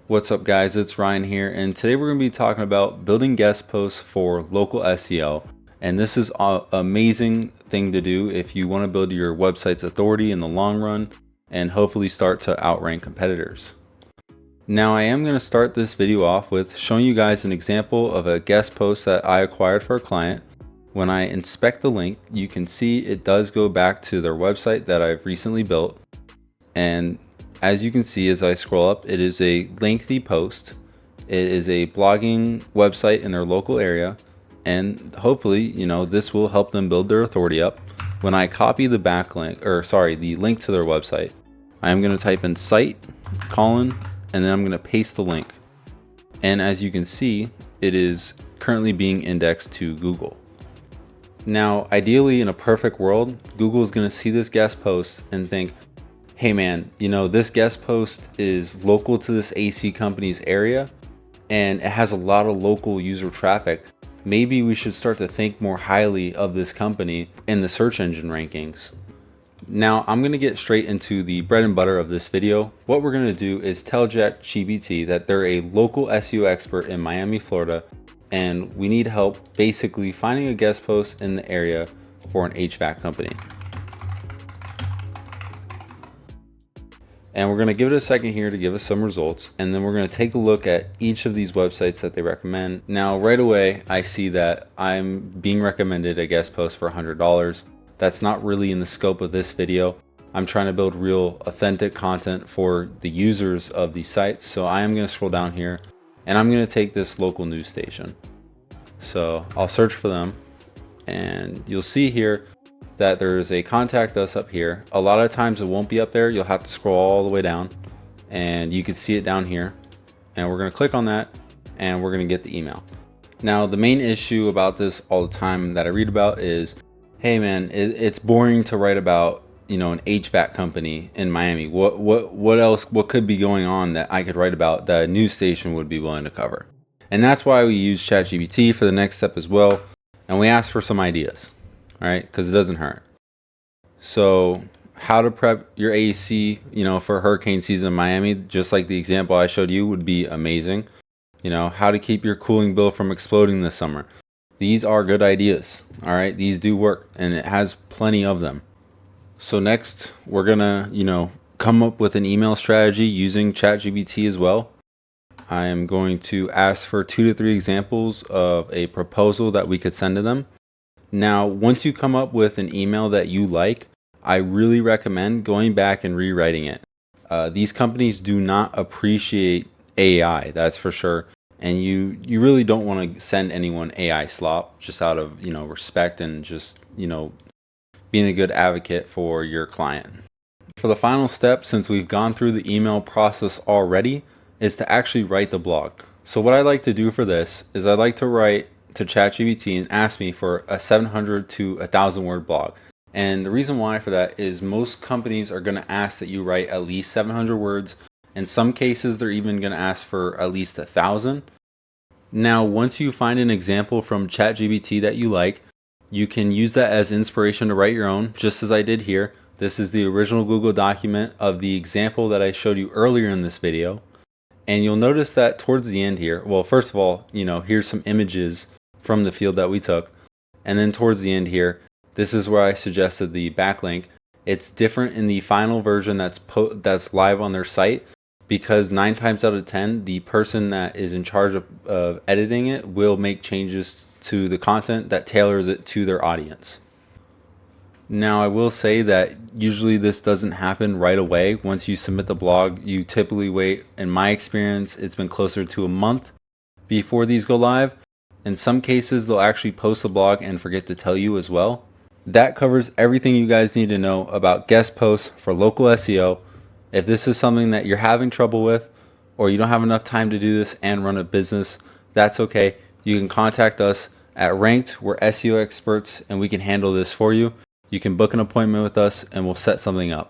What's up guys, it's Ryan here, and today we're going to be talking about building guest posts for local SEO. And this is an amazing thing to do if you want to build your website's authority in the long run and hopefully start to outrank competitors. Now I am going to start this video off with showing you guys an example of a guest post that I acquired for a client. When I inspect the link, you can see it does go back to their website that I've recently built. And as you can see, as I scroll up, it is a lengthy post. It is a blogging website in their local area, and hopefully, this will help them build their authority up. When I copy the the link to their website, I'm going to type in site, and then I'm going to paste the link. And as you can see, it is currently being indexed to Google. Now, ideally, in a perfect world, Google is going to see this guest post and think, hey man, this guest post is local to this AC company's area and it has a lot of local user traffic. Maybe we should start to think more highly of this company in the search engine rankings. Now I'm going to get straight into the bread and butter of this video. What we're going to do is tell ChatGPT that they're a local SEO expert in Miami, Florida, and we need help basically finding a guest post in the area for an HVAC company. And we're going to give it a second here to give us some results, and then we're going to take a look at each of these websites that they recommend. Now right away I see that I'm being recommended a guest post for $100. That's not really in the scope of this video. I'm trying to build real authentic content for the users of these sites, so I am going to scroll down here and I'm going to take this local news station. So I'll search for them, and you'll see here that there's a contact us up here. A lot of times it won't be up there. You'll have to scroll all the way down, and you can see it down here, and we're going to click on that and we're going to get the email. Now the main issue about this all the time that I read about is, hey man, it's boring to write about an HVAC company in Miami. What else could be going on that I could write about that a news station would be willing to cover? And that's why we use ChatGPT for the next step as well, and we ask for some ideas. All right, because it doesn't hurt. So how to prep your AC, for hurricane season in Miami, just like the example I showed you, would be amazing. How to keep your cooling bill from exploding this summer. These are good ideas. All right, these do work, and it has plenty of them. So next, we're gonna, come up with an email strategy using ChatGPT as well. I am going to ask for 2 to 3 examples of a proposal that we could send to them. Now, once you come up with an email that you like, I really recommend going back and rewriting it. These companies do not appreciate AI, that's for sure. And you really don't want to send anyone AI slop, just out of, respect and just, being a good advocate for your client. For the final step, since we've gone through the email process already, is to actually write the blog. So what I like to do for this is I like to write to ChatGPT and ask me for a 700 to 1,000 word blog. And the reason why for that is most companies are going to ask that you write at least 700 words. In some cases, they're even going to ask for at least 1,000. Now, once you find an example from ChatGPT that you like, you can use that as inspiration to write your own, just as I did here. This is the original Google document of the example that I showed you earlier in this video. And you'll notice that towards the end here, well, first of all, here's some images from the field that we took. And then towards the end here, this is where I suggested the backlink. It's different in the final version that's live on their site, because 9 times out of 10, the person that is in charge of editing it will make changes to the content that tailors it to their audience. Now, I will say that usually this doesn't happen right away. Once you submit the blog, you typically wait. In my experience, it's been closer to a month before these go live. In some cases, they'll actually post the blog and forget to tell you as well. That covers everything you guys need to know about guest posts for local SEO. If this is something that you're having trouble with, or you don't have enough time to do this and run a business, that's okay. You can contact us at Ranked. We're SEO experts and we can handle this for you. You can book an appointment with us and we'll set something up.